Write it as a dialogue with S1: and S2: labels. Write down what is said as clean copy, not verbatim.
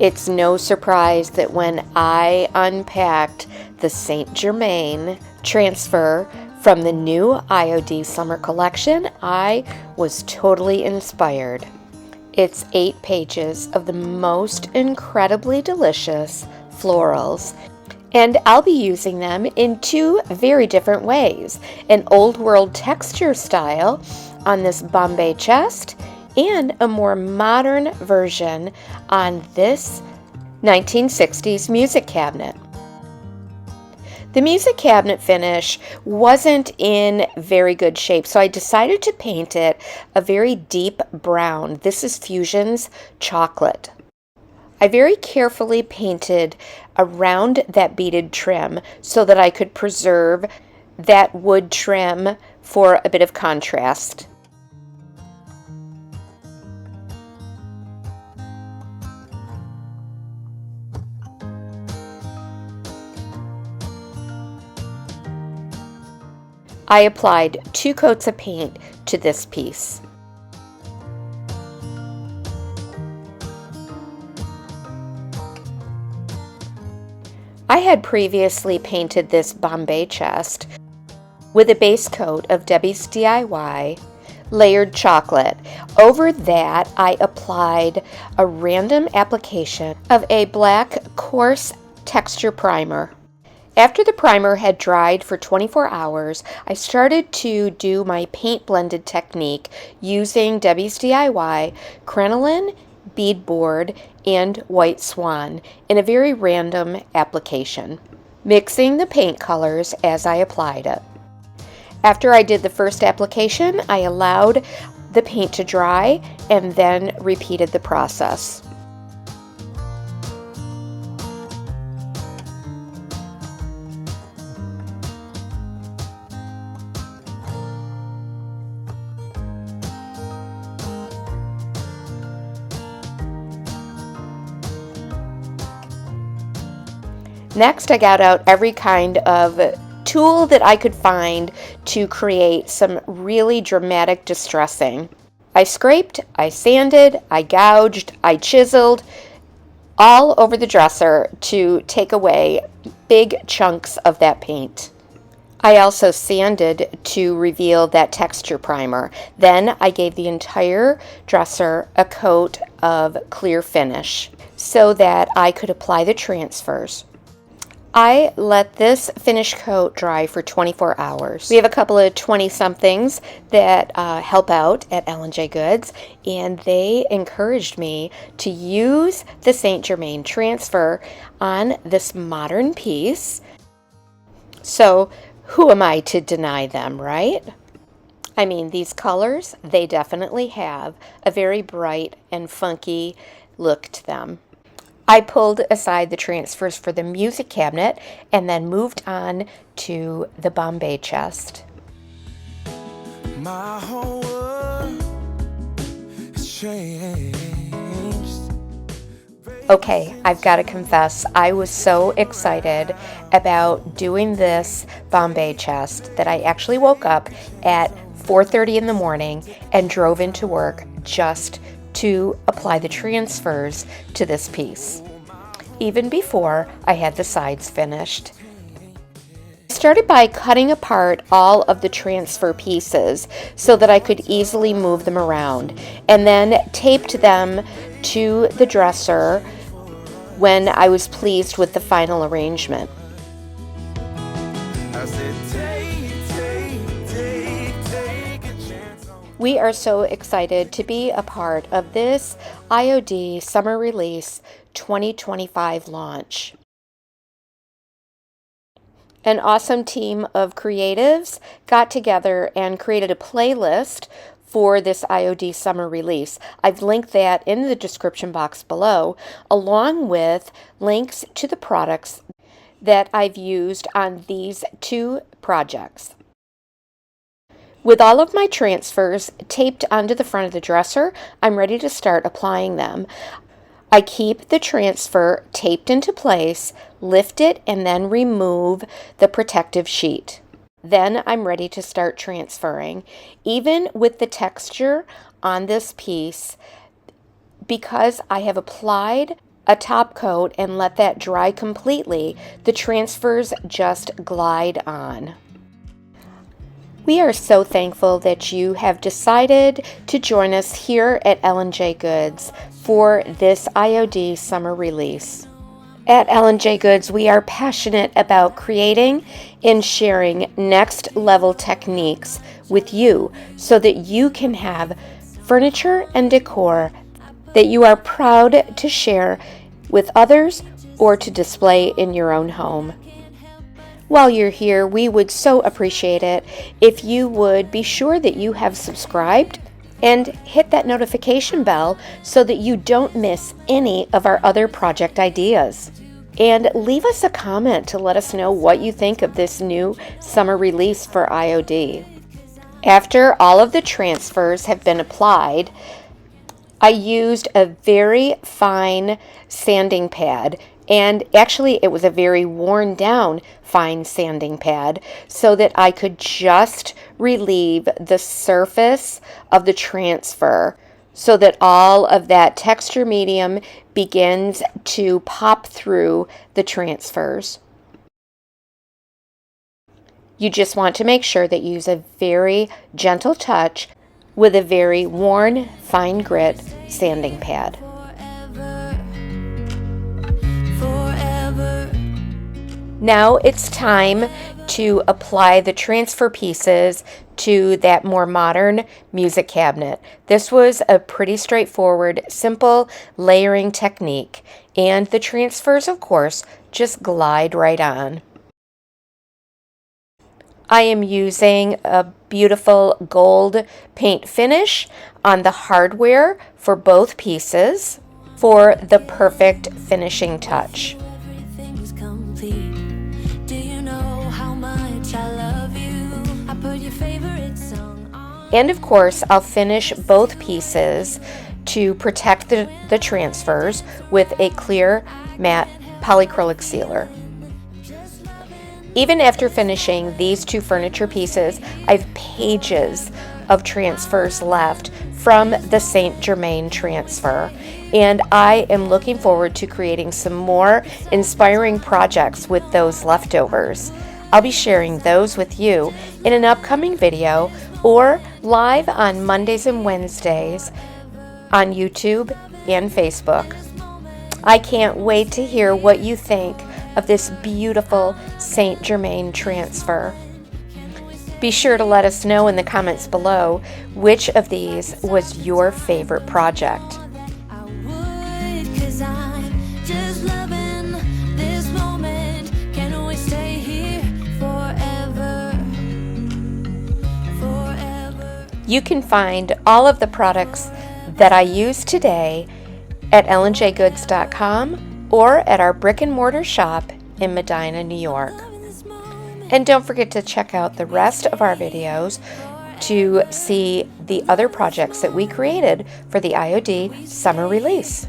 S1: It's no surprise that when I unpacked the St. Germaine transfer from the new IOD summer collection, I was totally inspired. It's 8 pages of the most incredibly delicious florals, and I'll be using them in 2 very different ways: an old world texture style on this Bombay chest and a more modern version on this 1960s music cabinet. The music cabinet finish wasn't in very good shape, so I decided to paint it a very deep brown. This is Fusion's chocolate. I very carefully painted around that beaded trim so that I could preserve that wood trim for a bit of contrast. I applied 2 coats of paint to this piece. I had previously painted this Bombay chest with a base coat of Debbie's DIY layered chocolate. Over that, I applied a random application of a black CourseTexture primer. After the primer had dried for 24 hours, I started to do my paint blended technique using Debbie's DIY, Crinoline, Beadboard, and White Swan in a very random application, mixing the paint colors as I applied it. After I did the first application, I allowed the paint to dry and then repeated the process. Next, I got out every kind of tool that I could find to create some really dramatic distressing. I scraped, I sanded, I gouged, I chiseled all over the dresser to take away big chunks of that paint. I also sanded to reveal that texture primer. Then I gave the entire dresser a coat of clear finish so that I could apply the transfers. I let this finish coat dry for 24 hours. We have a couple of 20-somethings that help out at EJG'S, and they encouraged me to use the St. Germaine transfer on this modern piece. So who am I to deny them, right? I mean, these colors, they definitely have a very bright and funky look to them. I pulled aside the transfers for the music cabinet and then moved on to the Bombay chest. My whole world has changed. Okay, I've got to confess, I was so excited about doing this Bombay chest that I actually woke up at 4:30 in the morning and drove into work just to apply the transfers to this piece, even before I had the sides finished. I started by cutting apart all of the transfer pieces so that I could easily move them around, and then taped them to the dresser when I was pleased with the final arrangement. We are so excited to be a part of this IOD Summer Release 2025 launch. An awesome team of creatives got together and created a playlist for this IOD Summer Release. I've linked that in the description box below, along with links to the products that I've used on these 2 projects. With all of my transfers taped onto the front of the dresser, I'm ready to start applying them. I keep the transfer taped into place, lift it, and then remove the protective sheet. Then I'm ready to start transferring. Even with the texture on this piece, because I have applied a top coat and let that dry completely, the transfers just glide on. We are so thankful that you have decided to join us here at EJG'S for this IOD summer release. At EJG'S, we are passionate about creating and sharing next level techniques with you so that you can have furniture and decor that you are proud to share with others or to display in your own home. While you're here, we would so appreciate it if you would be sure that you have subscribed and hit that notification bell so that you don't miss any of our other project ideas. And leave us a comment to let us know what you think of this new summer release for IOD. After all of the transfers have been applied, I used a very fine sanding pad, and actually it was a very worn down fine sanding pad so that I could just relieve the surface of the transfer so that all of that texture medium begins to pop through the transfers. You just want to make sure that you use a very gentle touch with a very worn fine grit sanding pad. Now it's time to apply the transfer pieces to that more modern music cabinet. This was a pretty straightforward, simple layering technique, and the transfers, of course, just glide right on. I am using a beautiful gold paint finish on the hardware for both pieces for the perfect finishing touch. And of course, I'll finish both pieces to protect the transfers with a clear matte polyacrylic sealer. Even after finishing these two furniture pieces, I have pages of transfers left from the St. Germaine transfer, and I am looking forward to creating some more inspiring projects with those leftovers. I'll be sharing those with you in an upcoming video or live on Mondays and Wednesdays on YouTube and Facebook. I can't wait to hear what you think of this beautiful St. Germaine transfer. Be sure to let us know in the comments below which of these was your favorite project. You can find all of the products that I used today at EJG'S.com or at our brick and mortar shop in Medina, New York. And don't forget to check out the rest of our videos to see the other projects that we created for the IOD summer release.